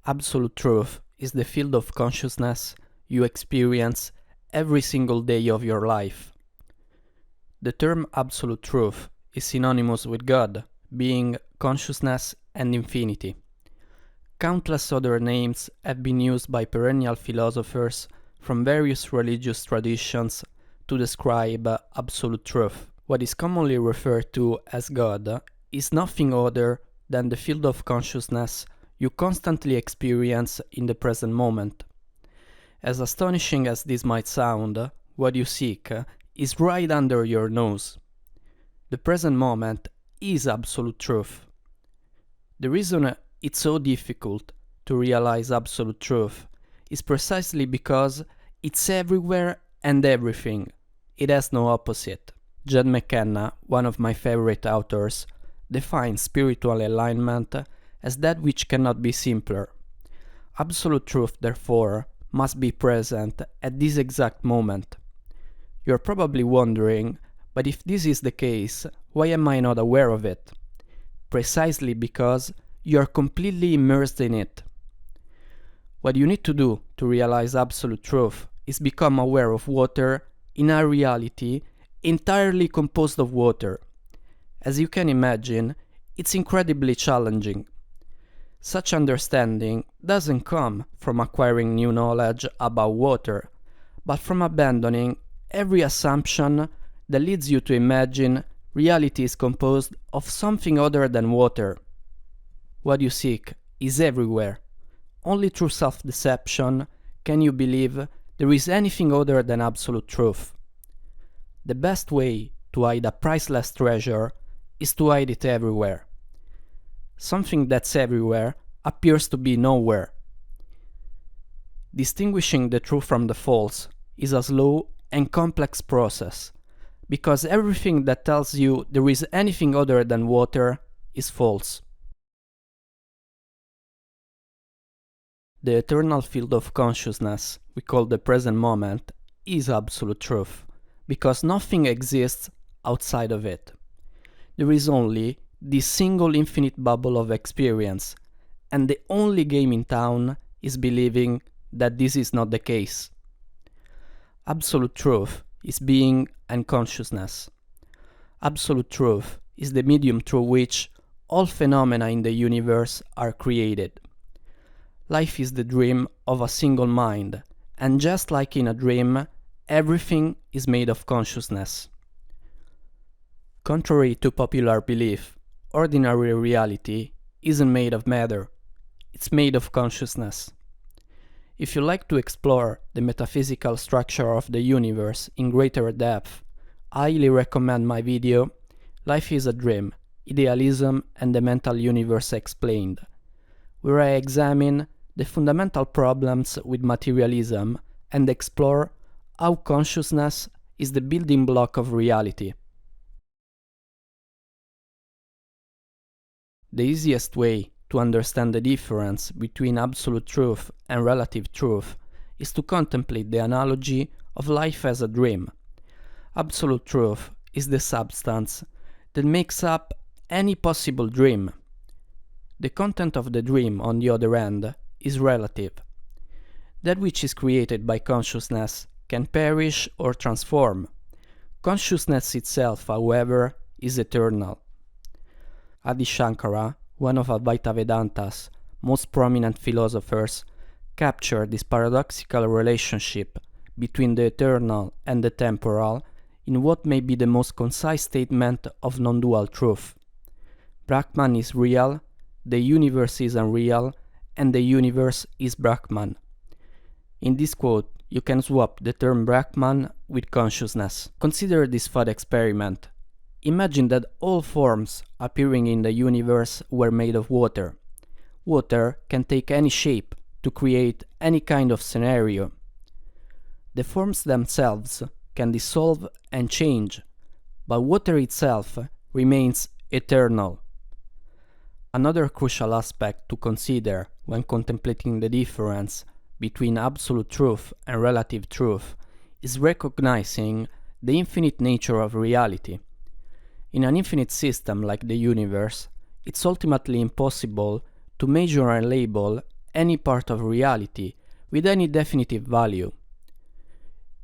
Absolute truth is the field of consciousness you experience every single day of your life. The term absolute truth is synonymous with God, being, consciousness, and infinity. Countless other names have been used by perennial philosophers from various religious traditions to describe absolute truth. What is commonly referred to as God is nothing other than the field of consciousness you constantly experience in the present moment. As astonishing as this might sound, what you seek is right under your nose. The present moment is absolute truth. The reason it's so difficult to realize absolute truth is precisely because it's everywhere and everything. It has no opposite. John McKenna, one of my favorite authors, defines spiritual alignment as that which cannot be simpler. Absolute truth, therefore, must be present at this exact moment. You're probably wondering, but if this is the case, why am I not aware of it? Precisely because you're completely immersed in it. What you need to do to realize absolute truth is become aware of water in a reality entirely composed of water. As you can imagine, it's incredibly challenging. Such understanding doesn't come from acquiring new knowledge about water, but from abandoning every assumption that leads you to imagine reality is composed of something other than water. What you seek is everywhere. Only through self-deception can you believe there is anything other than absolute truth. The best way to hide a priceless treasure is to hide it everywhere. Something that's everywhere appears to be nowhere. Distinguishing the true from the false is a slow and complex process, because everything that tells you there is anything other than water is false. The eternal field of consciousness we call the present moment is absolute truth, because nothing exists outside of it. There is only this single infinite bubble of experience, and the only game in town is believing that this is not the case. Absolute truth is being and consciousness. Absolute truth is the medium through which all phenomena in the universe are created. Life is the dream of a single mind, and just like in a dream, everything is made of consciousness. Contrary to popular belief, ordinary reality isn't made of matter, it's made of consciousness. If you like to explore the metaphysical structure of the universe in greater depth, I highly recommend my video Life is a Dream, Idealism and the Mental Universe Explained, where I examine the fundamental problems with materialism and explore how consciousness is the building block of reality. The easiest way to understand the difference between absolute truth and relative truth is to contemplate the analogy of life as a dream. Absolute truth is the substance that makes up any possible dream. The content of the dream, on the other hand, is relative. That which is created by consciousness can perish or transform. Consciousness itself, however, is eternal. Adi Shankara, one of Advaita Vedanta's most prominent philosophers, captured this paradoxical relationship between the eternal and the temporal in what may be the most concise statement of non-dual truth. Brahman is real, the universe is unreal, and the universe is Brahman. In this quote, you can swap the term Brahman with consciousness. Consider this thought experiment. Imagine that all forms appearing in the universe were made of water. Water can take any shape to create any kind of scenario. The forms themselves can dissolve and change, but water itself remains eternal. Another crucial aspect to consider when contemplating the difference between absolute truth and relative truth is recognizing the infinite nature of reality. In an infinite system like the universe, it's ultimately impossible to measure and label any part of reality with any definitive value.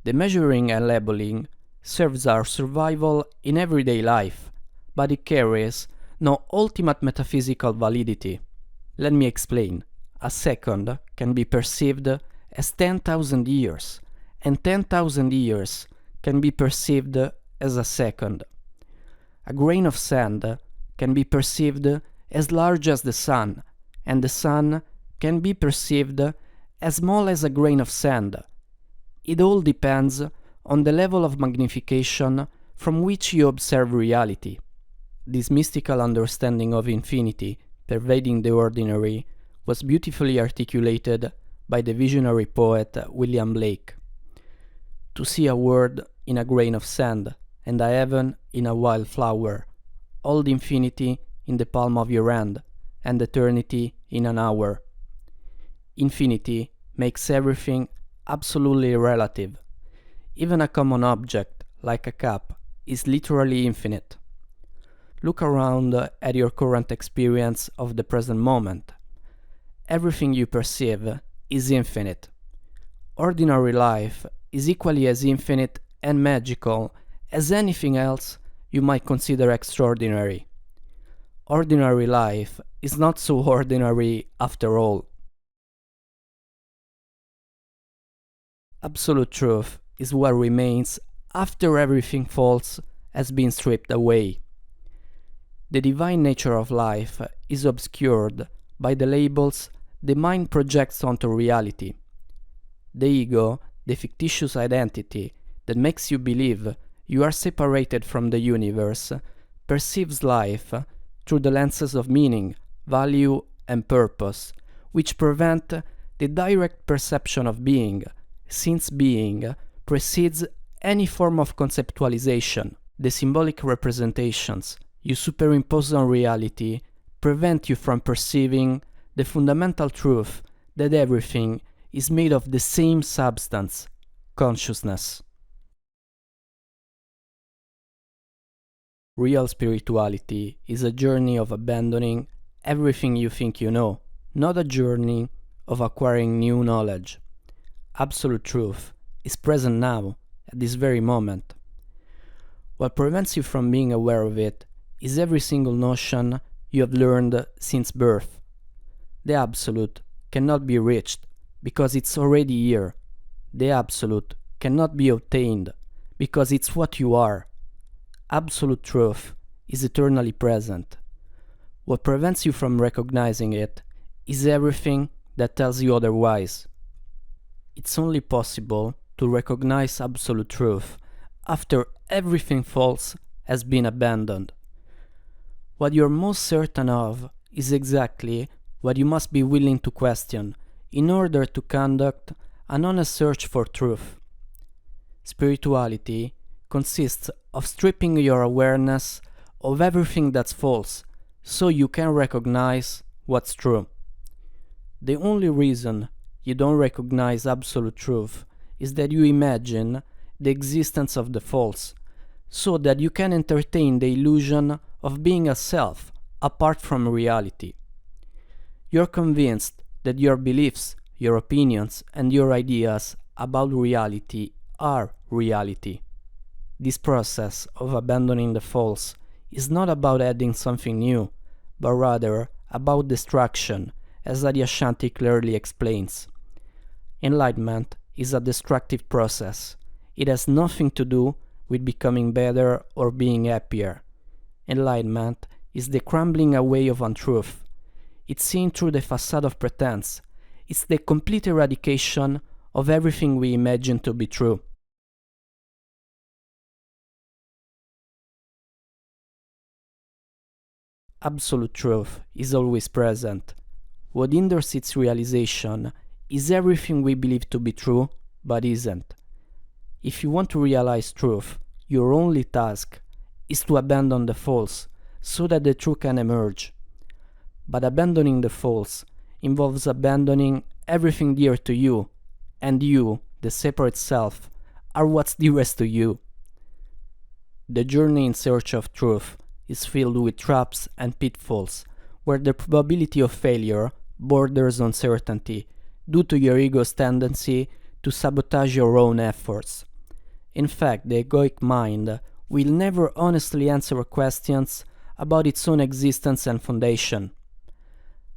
The measuring and labeling serves our survival in everyday life, but it carries no ultimate metaphysical validity. Let me explain. A second can be perceived as 10,000 years, and 10,000 years can be perceived as a second. A grain of sand can be perceived as large as the sun, and the sun can be perceived as small as a grain of sand. It all depends on the level of magnification from which you observe reality. This mystical understanding of infinity pervading the ordinary was beautifully articulated by the visionary poet William Blake. To see a world in a grain of sand and a heaven in a wild flower, hold infinity in the palm of your hand and eternity in an hour. Infinity makes everything absolutely relative. Even a common object, like a cup, is literally infinite. Look around at your current experience of the present moment. Everything you perceive is infinite. Ordinary life is equally as infinite and magical as anything else you might consider extraordinary. Ordinary life is not so ordinary after all. Absolute truth is what remains after everything false has been stripped away. The divine nature of life is obscured by the labels the mind projects onto reality. The ego, the fictitious identity that makes you believe you are separated from the universe, perceives life through the lenses of meaning, value, and purpose, which prevent the direct perception of being, since being precedes any form of conceptualization. The symbolic representations you superimpose on reality prevent you from perceiving the fundamental truth that everything is made of the same substance, consciousness. Real spirituality is a journey of abandoning everything you think you know, not a journey of acquiring new knowledge. Absolute truth is present now, at this very moment. What prevents you from being aware of it is every single notion you have learned since birth. The Absolute cannot be reached because it's already here. The Absolute cannot be obtained because it's what you are. Absolute truth is eternally present. What prevents you from recognizing it is everything that tells you otherwise. It's only possible to recognize absolute truth after everything false has been abandoned. What you're most certain of is exactly what you must be willing to question in order to conduct an honest search for truth. Spirituality consists of stripping your awareness of everything that's false so you can recognize what's true. The only reason you don't recognize absolute truth is that you imagine the existence of the false, so that you can entertain the illusion of being a self apart from reality. You're convinced that your beliefs, your opinions, and your ideas about reality are reality. This process of abandoning the false is not about adding something new, but rather about destruction, as Adyashanti clearly explains. Enlightenment is a destructive process. It has nothing to do with becoming better or being happier. Enlightenment is the crumbling away of untruth. It's seen through the facade of pretense. It's the complete eradication of everything we imagine to be true. Absolute truth is always present. What hinders its realization is everything we believe to be true, but isn't. If you want to realize truth, your only task is to abandon the false, so that the truth can emerge. But abandoning the false involves abandoning everything dear to you, and you, the separate self, are what's dearest to you. The journey in search of truth is filled with traps and pitfalls, where the probability of failure borders on certainty, due to your ego's tendency to sabotage your own efforts. In fact, the egoic mind will never honestly answer questions about its own existence and foundation.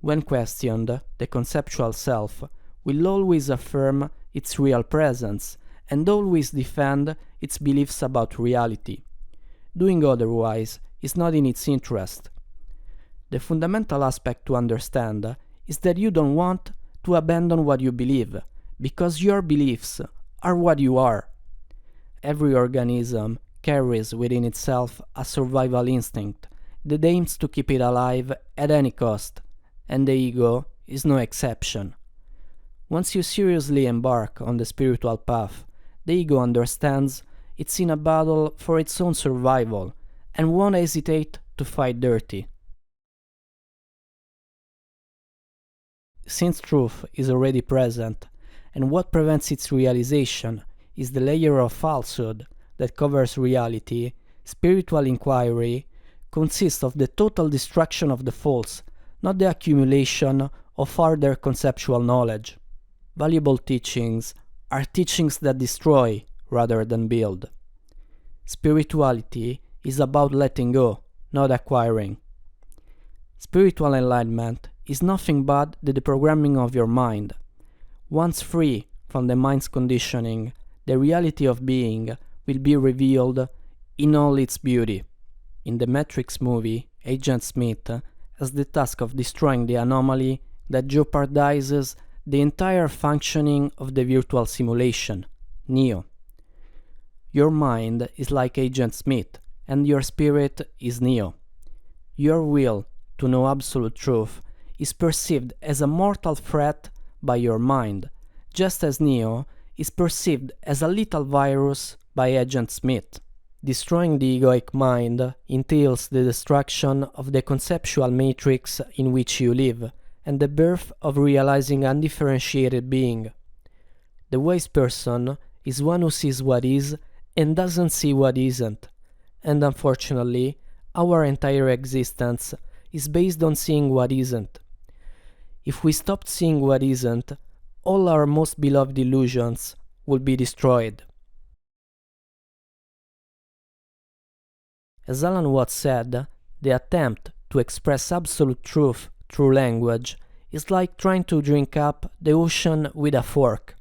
When questioned, the conceptual self will always affirm its real presence and always defend its beliefs about reality. Doing otherwise is not in its interest. The fundamental aspect to understand is that you don't want to abandon what you believe, because your beliefs are what you are. Every organism carries within itself a survival instinct that aims to keep it alive at any cost, and the ego is no exception. Once you seriously embark on the spiritual path, the ego understands it's in a battle for its own survival and won't hesitate to fight dirty. Since truth is already present, and what prevents its realization is the layer of falsehood that covers reality, spiritual inquiry consists of the total destruction of the false, not the accumulation of further conceptual knowledge. Valuable teachings are teachings that destroy rather than build. Spirituality is about letting go, not acquiring. Spiritual enlightenment is nothing but the deprogramming of your mind. Once free from the mind's conditioning, the reality of being will be revealed in all its beauty. In the Matrix movie, Agent Smith has the task of destroying the anomaly that jeopardizes the entire functioning of the virtual simulation, Neo. Your mind is like Agent Smith, and your spirit is Neo. Your will to know absolute truth is perceived as a mortal threat by your mind, just as Neo is perceived as a lethal virus by Agent Smith. Destroying the egoic mind entails the destruction of the conceptual matrix in which you live, and the birth of realizing undifferentiated being. The wise person is one who sees what is and doesn't see what isn't, and unfortunately, our entire existence is based on seeing what isn't. If we stopped seeing what isn't, all our most beloved illusions would be destroyed. As Alan Watts said, the attempt to express absolute truth through language is like trying to drink up the ocean with a fork.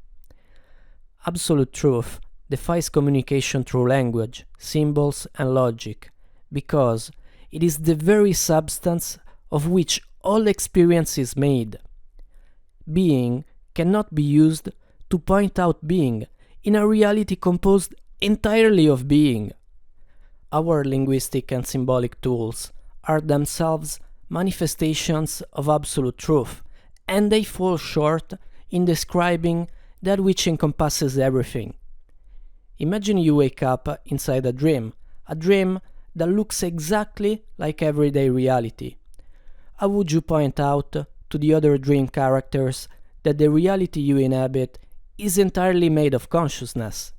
Absolute truth defies communication through language, symbols, and logic, because it is the very substance of which all experience is made. Being cannot be used to point out being in a reality composed entirely of being. Our linguistic and symbolic tools are themselves manifestations of absolute truth, and they fall short in describing that which encompasses everything. Imagine you wake up inside a dream that looks exactly like everyday reality. How would you point out to the other dream characters that the reality you inhabit is entirely made of consciousness?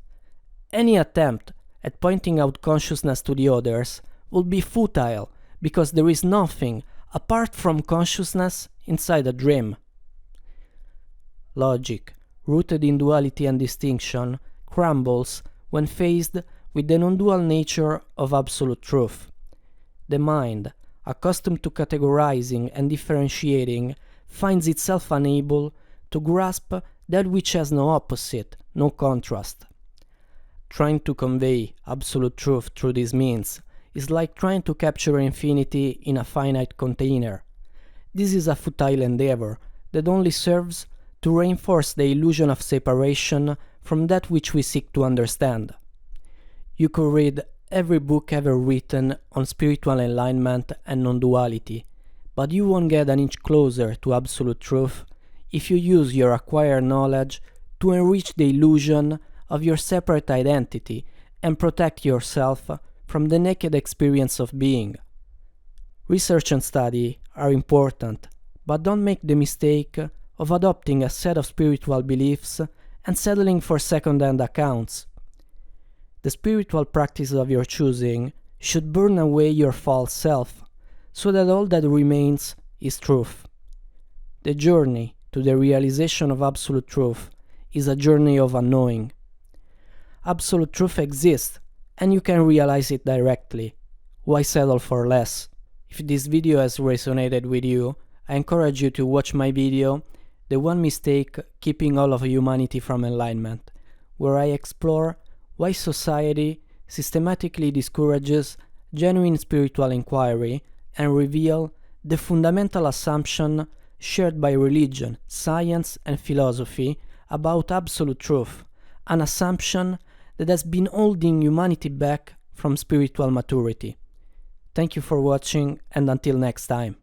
Any attempt at pointing out consciousness to the others will be futile, because there is nothing apart from consciousness inside a dream. Logic, rooted in duality and distinction, crumbles when faced with the non-dual nature of absolute truth. The mind, accustomed to categorizing and differentiating, finds itself unable to grasp that which has no opposite, no contrast. Trying to convey absolute truth through these means is like trying to capture infinity in a finite container. This is a futile endeavor that only serves to reinforce the illusion of separation from that which we seek to understand. You could read every book ever written on spiritual enlightenment and non-duality, but you won't get an inch closer to absolute truth if you use your acquired knowledge to enrich the illusion of your separate identity and protect yourself from the naked experience of being. Research and study are important, but don't make the mistake of adopting a set of spiritual beliefs and settling for second-hand accounts. The spiritual practice of your choosing should burn away your false self, so that all that remains is truth. The journey to the realization of absolute truth is a journey of unknowing. Absolute truth exists, and you can realize it directly. Why settle for less? If this video has resonated with you, I encourage you to watch my video, The One Mistake Keeping All of Humanity from Enlightenment, where I explore why society systematically discourages genuine spiritual inquiry and reveal the fundamental assumption shared by religion, science, and philosophy about absolute truth, an assumption that has been holding humanity back from spiritual maturity. Thank you for watching, and until next time.